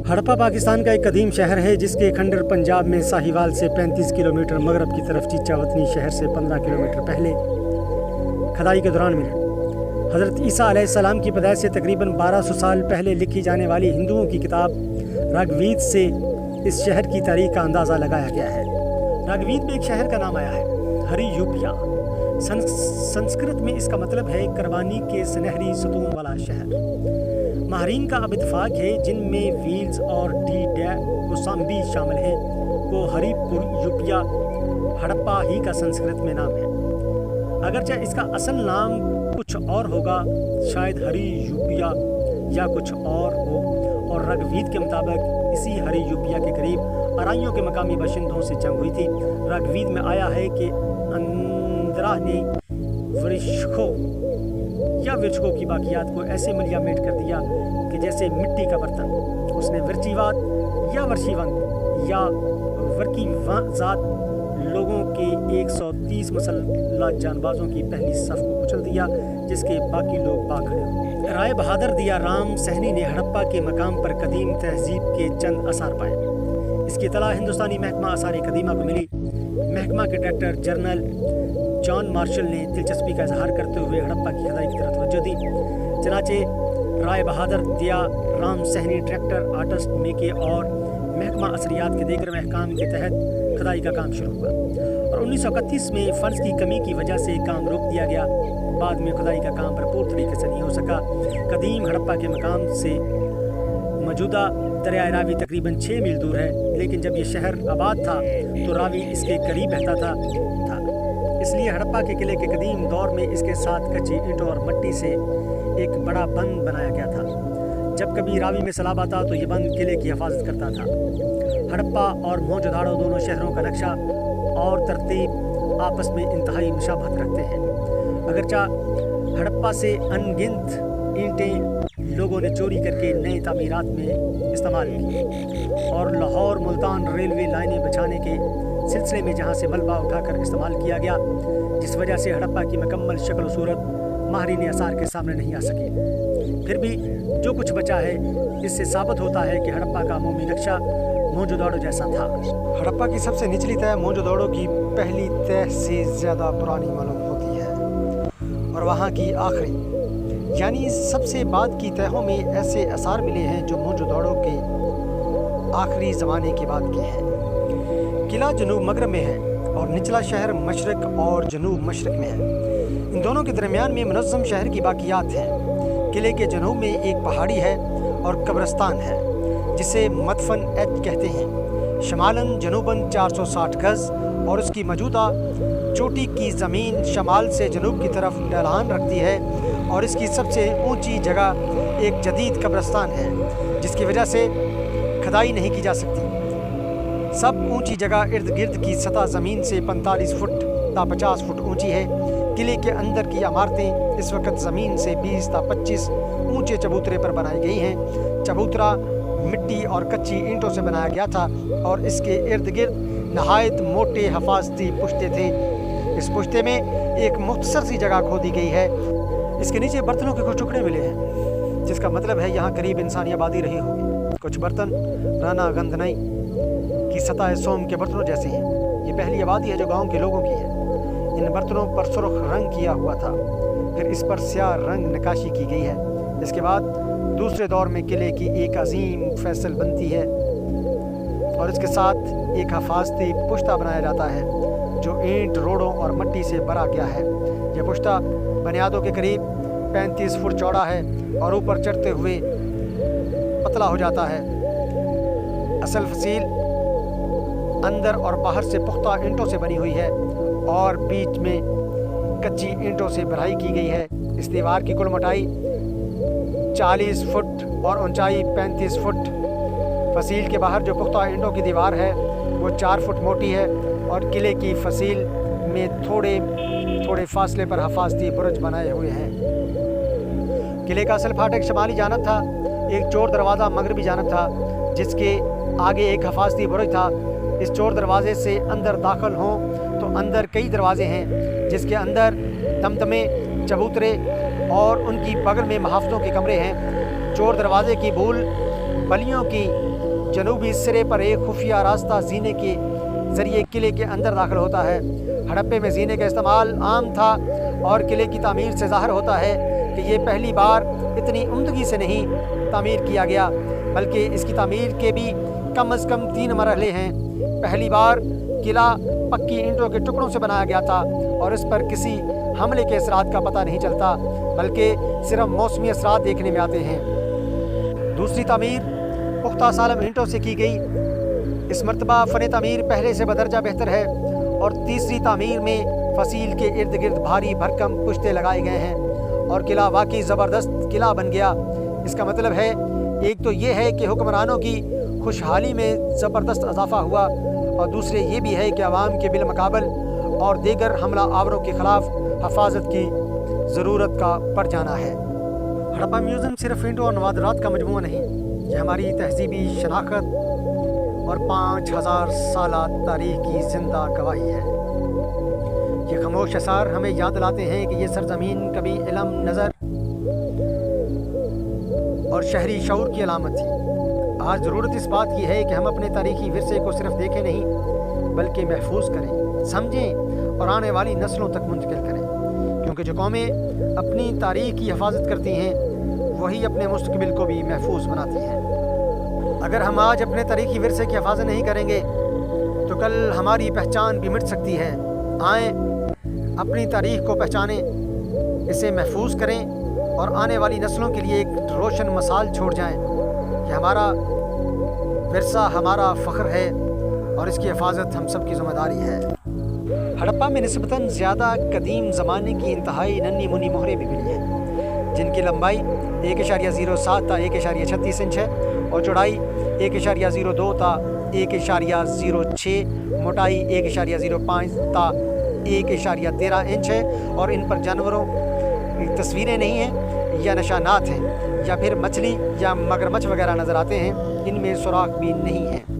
हड़प्पा पाकिस्तान का एक कदीम शहर है जिसके खंडर पंजाब में साहिवाल से 35 किलोमीटर मगरब की तरफ चीचावतनी शहर से 15 किलोमीटर पहले खदाई के दौरान मिला। हज़रत ईसा अलैहिस्सलाम की पैदाइश से तकरीबन 1200 साल पहले लिखी जाने वाली हिंदुओं की किताब ऋग्वेद से इस शहर की तारीख का अंदाज़ा लगाया गया है। ऋग्वेद में एक शहर का नाम आया है, हरियूपिया। संस्कृत में इसका मतलब है कुर्बानी के सुनहरी सतून वाला शहर। माहरीन का अब इत्तेफाक है जिनमें वील्स और कोसाम्बी शामिल हैं को हरिपुर यूपिया हड़प्पा ही का संस्कृत में नाम है। अगरचे इसका असल नाम कुछ और होगा, शायद हरी यूपिया या कुछ और हो, और ऋग्वेद के मुताबिक इसी हरी यूपिया के करीब अराइयों के मकामी बाशिंदों से जंग हुई थी। ऋग्वेद में आया है कि इंद्रा ने वृक्षों की बाकियात को ऐसे मिलियामेट कर दिया कि जैसे मिट्टी का बर्तन। उसने वर्चीवाद या वर्षीवंत या वर्कीवाजात लोगों के 130 मुसल्लह जानबाजों की पहली सफ को कुचल दिया, जिसके बाकी लोग भाग खड़े हुए। राय बहादुर दिया राम सहनी ने हड़प्पा के मकाम पर कदीम तहजीब के चंद आसार पाए। इसकी इतला हिंदुस्तानी महकमा आसार कदीमा को मिली। महकमा के डायरेक्टर जनरल जॉन मार्शल ने दिलचस्पी का इजहार करते हुए हड़प्पा की खदाई की तरफ तवज्जो दी। चनाचे राय बहादुर दिया राम सहनी डायरेक्टर आर्टिस्ट मेके और महकमा असरियात के दीगर महकाम के तहत खदाई का काम शुरू हुआ, और 1931 में फंड्स की कमी की वजह से काम रोक दिया गया। बाद में खुदाई का काम भरपूर तरीके से नहीं हो सका। कदीम हड़प्पा के मकाम से मौजूदा दरिया रावी तकरीबन 6 मील दूर है, लेकिन जब ये शहर आबाद था तो रावी इसके करीब बहता था। इसलिए हड़प्पा के किले के कदीम दौर में इसके साथ कच्ची ईंटों और मिट्टी से एक बड़ा बंद बनाया गया था। जब कभी रावी में सैलाब आता तो ये बंद किले की हिफाजत करता था। हड़प्पा और मोहनजोदाड़ो दोनों शहरों का नक्शा और तरतीब आपस में इंतहाई मुशाबहत रखते हैं। अगरचा हड़प्पा से अनगिनत ईंटें लोगों ने चोरी करके नए तामीरात में इस्तेमाल की, और लाहौर मुल्तान रेलवे लाइनें बिछाने के सिलसिले में जहाँ से मलबा उठाकर इस्तेमाल किया गया, जिस वजह से हड़प्पा की मुकम्मल शक्ल सूरत माहरीन आसार के सामने नहीं आ सकी। फिर भी जो कुछ बचा है इससे साबित होता है कि हड़प्पा का अमूमी नक्शा मोहनजोदाड़ो जैसा था। हड़प्पा की सबसे निचली तह मोहनजोदाड़ो की पहली तह से ज़्यादा पुरानी मालूम होती है, और वहाँ की आखिरी यानी सबसे बाद की तहों में ऐसे आसार मिले हैं जो मोहनजोदाड़ो के आखिरी ज़माने के बाद के हैं। किला जनूब मगरब में है और निचला शहर मशरक और जनूब मशरक में है। इन दोनों के दरमियान में मुनज़्ज़म शहर की बाकियात हैं। किले के जनूब में एक पहाड़ी है और कब्रिस्तान है जिसे मदफन एच कहते हैं। शमालन जनूबन 460 गज़ और उसकी मौजूदा चोटी की ज़मीन शमाल से जनूब की तरफ ढलान रखती है, और इसकी सबसे ऊंची जगह एक जदीद कब्रिस्तान है जिसकी वजह से खदाई नहीं की जा सकती। सब ऊंची जगह इर्द गिर्द की सतह ज़मीन से 45 फुट ता 50 फुट ऊंची है। किले के अंदर की इमारतें इस वक्त ज़मीन से 20 ता 25 ऊंचे चबूतरे पर बनाई गई हैं। चबूतरा मिट्टी और कच्ची ईंटों से बनाया गया था और इसके इर्द गिर्द नहायत मोटे हफाजती पुश्ते थे। इस पुश्ते में एक मुख्तसर सी जगह खोदी गई है। इसके नीचे बर्तनों के कुछ टुकड़े मिले हैं, जिसका मतलब है यहाँ करीब इंसानी आबादी रही होगी। कुछ बर्तन राना गंदनई की सतह सोम के बर्तनों जैसे हैं। ये पहली आबादी है जो गांव के लोगों की है। इन बर्तनों पर सुर्ख रंग किया हुआ था, फिर इस पर स्याह रंग नकाशी की गई है। इसके बाद दूसरे दौर में किले की एक अजीम फैसल बनती है और इसके साथ एक हफाजती पुश्ता बनाया जाता है जो ईंट, रोड़ों और मिट्टी से भरा गया है। यह पुश्ता बुनियादों के करीब 35 फुट चौड़ा है और ऊपर चढ़ते हुए पतला हो जाता है। असल फसील अंदर और बाहर से पुख्ता ईंटों से बनी हुई है और बीच में कच्ची ईंटों से भराई की गई है। इस दीवार की कुल मोटाई 40 फुट और ऊंचाई 35 फुट। फसील के बाहर जो पुख्ता ईंटों की दीवार है वो 4 फुट मोटी है और किले की फसील में थोड़े थोड़े फासले पर हफाजती बुर्ज बनाए हुए हैं। किले का असल फाटक शमाली जानब था, एक चोर दरवाज़ा मगरबी जानब था जिसके आगे एक हफाजती बुर्ज था। इस चोर दरवाजे से अंदर दाखिल हों तो अंदर कई दरवाजे हैं जिसके अंदर तमतमे, चबूतरे और उनकी बगल में महाफ़ज़ों के कमरे हैं। चोर दरवाजे की बूल बलियों की जनूबी सिरे पर एक खुफिया रास्ता जीने के ज़रिए किले के अंदर दाखिल होता है। हड़प्पे में जीने का इस्तेमाल आम था और किले की तामीर से ज़ाहिर होता है कि ये पहली बार इतनी उम्दगी से नहीं तामीर किया गया, बल्कि इसकी तामीर के भी कम अज़ कम 3 मरहले हैं। पहली बार किला पक्की ईंटों के टुकड़ों से बनाया गया था और इस पर किसी हमले के असरात का पता नहीं चलता, बल्कि सिर्फ मौसमी असरात देखने में आते हैं। दूसरी तामीर पुख्ता सालम ईंटों से की गई। इस मरतबा फ़न तामीर पहले से बदरजा बेहतर है। और तीसरी तामीर में फसील के इर्द गिर्द भारी भरकम पुश्ते लगाए गए हैं और किला वाकई ज़बरदस्त किला बन गया। इसका मतलब है, एक तो ये है कि हुक्मरानों की खुशहाली में ज़बरदस्त इजाफ़ा हुआ और दूसरे ये भी है कि अवाम के बिलमकाबल और दीगर हमला आवरों के ख़िलाफ़ हफाजत की ज़रूरत का पड़ जाना है। हड़प्पा म्यूज़ियम सिर्फ ईंटों और नवादरात का मजमूआ नहीं, ये हमारी तहज़ीबी शनाख्त और 5000 साला तारीख़ की ज़िंदा गवाही है। ये खामोश आसार हमें याद दिलाते हैं कि ये सरज़मीन कभी इल्म, नज़र और शहरी शऊर की अलामत थी। आज ज़रूरत इस बात की है कि हम अपने तारीख़ी विरसे को सिर्फ देखें नहीं, बल्कि महफूज करें, समझें और आने वाली नस्लों तक मुंतकिल करें, क्योंकि जो कौमें अपनी तारीख़ की हिफाजत करती हैं वही अपने मुस्तक़बिल को भी महफूज बनाती हैं। अगर हम आज अपने तारीख़ी विरसे की हिफाजत नहीं करेंगे तो कल हमारी पहचान भी मिट सकती है। आएँ अपनी तारीख़ को पहचानें, इसे महफूज करें और आने वाली नस्लों के लिए एक रोशन मिसाल छोड़ जाएं कि हमारा विरसा हमारा फ़ख्र है और इसकी हिफाजत हम सब की ज़िम्मेदारी है। हड़प्पा में निस्बतन ज़्यादा कदीम ज़माने की इंतहाई नन्ही मुन्नी मोहरें भी मिली हैं, जिनकी लंबाई 1.07 ता 1.36 इंच है और चौड़ाई 1.02 ता 1.06, मोटाई 1.05 ता 1.13 इंच है और इन पर जानवरों की तस्वीरें नहीं हैं या निशानात हैं या फिर मछली या मगरमच्छ वगैरह नज़र आते हैं, इनमें सुराख भी नहीं है।